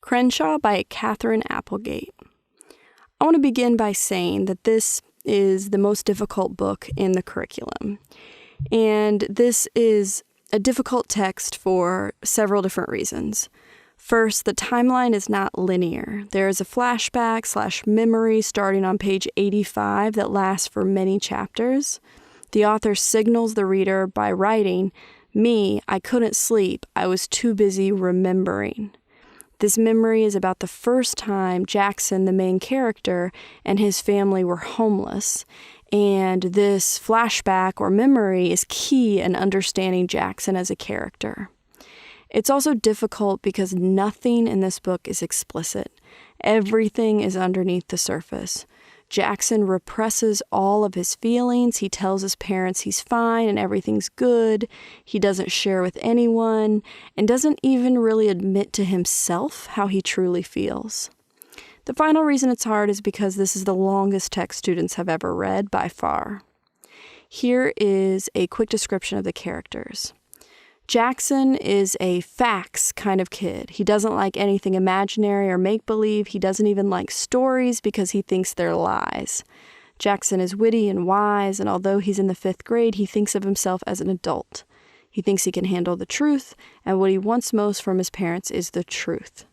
Crenshaw by Katherine Applegate. I want to begin by saying that this is the most difficult book in the curriculum. And this is a difficult text for several different reasons. First, the timeline is not linear. There is a flashback/memory starting on page 85 that lasts for many chapters. The author signals the reader by writing, "Me, I couldn't sleep. I was too busy remembering." This memory is about the first time Jackson, the main character, and his family were homeless. And this flashback or memory is key in understanding Jackson as a character. It's also difficult because nothing in this book is explicit. Everything is underneath the surface. Jackson represses all of his feelings. He tells his parents he's fine and everything's good. He doesn't share with anyone and doesn't even really admit to himself how he truly feels. The final reason it's hard is because this is the longest text students have ever read by far. Here is a quick description of the characters. Jackson is a facts kind of kid. He doesn't like anything imaginary or make-believe. He doesn't even like stories because he thinks they're lies. Jackson is witty and wise, and although he's in the 5th grade, he thinks of himself as an adult. He thinks he can handle the truth, and what he wants most from his parents is the truth.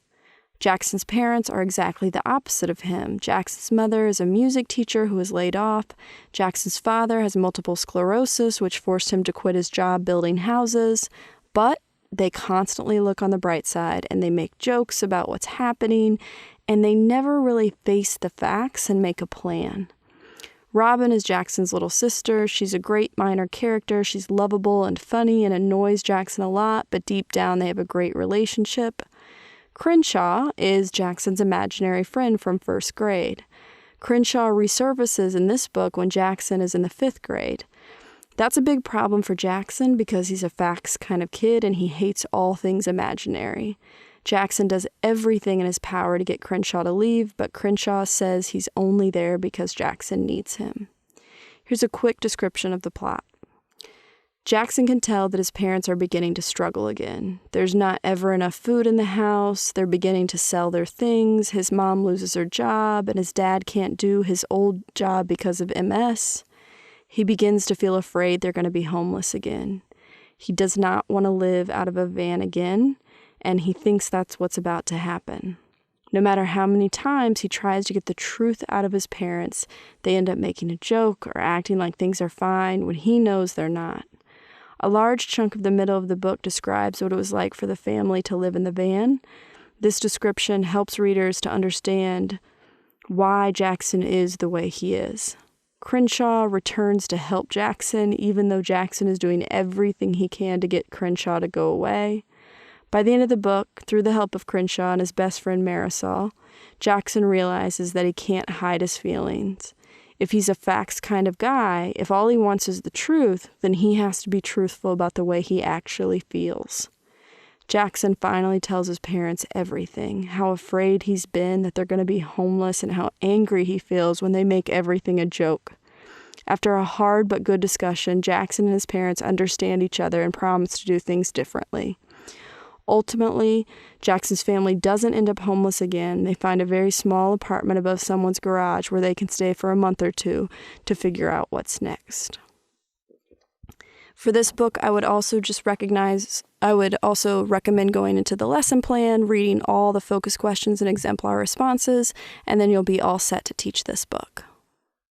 Jackson's parents are exactly the opposite of him. Jackson's mother is a music teacher who is laid off. Jackson's father has multiple sclerosis, which forced him to quit his job building houses. But they constantly look on the bright side, and they make jokes about what's happening, and they never really face the facts and make a plan. Robin is Jackson's little sister. She's a great minor character. She's lovable and funny and annoys Jackson a lot, but deep down they have a great relationship. Crenshaw is Jackson's imaginary friend from 1st grade. Crenshaw resurfaces in this book when Jackson is in the 5th grade. That's a big problem for Jackson because he's a facts kind of kid and he hates all things imaginary. Jackson does everything in his power to get Crenshaw to leave, but Crenshaw says he's only there because Jackson needs him. Here's a quick description of the plot. Jackson can tell that his parents are beginning to struggle again. There's not ever enough food in the house. They're beginning to sell their things. His mom loses her job, and his dad can't do his old job because of MS. He begins to feel afraid they're going to be homeless again. He does not want to live out of a van again, and he thinks that's what's about to happen. No matter how many times he tries to get the truth out of his parents, they end up making a joke or acting like things are fine when he knows they're not. A large chunk of the middle of the book describes what it was like for the family to live in the van. This description helps readers to understand why Jackson is the way he is. Crenshaw returns to help Jackson, even though Jackson is doing everything he can to get Crenshaw to go away. By the end of the book, through the help of Crenshaw and his best friend Marisol, Jackson realizes that he can't hide his feelings. If he's a facts kind of guy, if all he wants is the truth, then he has to be truthful about the way he actually feels. Jackson finally tells his parents everything, how afraid he's been that they're going to be homeless and how angry he feels when they make everything a joke. After a hard but good discussion, Jackson and his parents understand each other and promise to do things differently. Ultimately, Jackson's family doesn't end up homeless again. They find a very small apartment above someone's garage where they can stay for a month or two to figure out what's next. For this book, I would also recommend going into the lesson plan, reading all the focus questions and exemplar responses, and then you'll be all set to teach this book.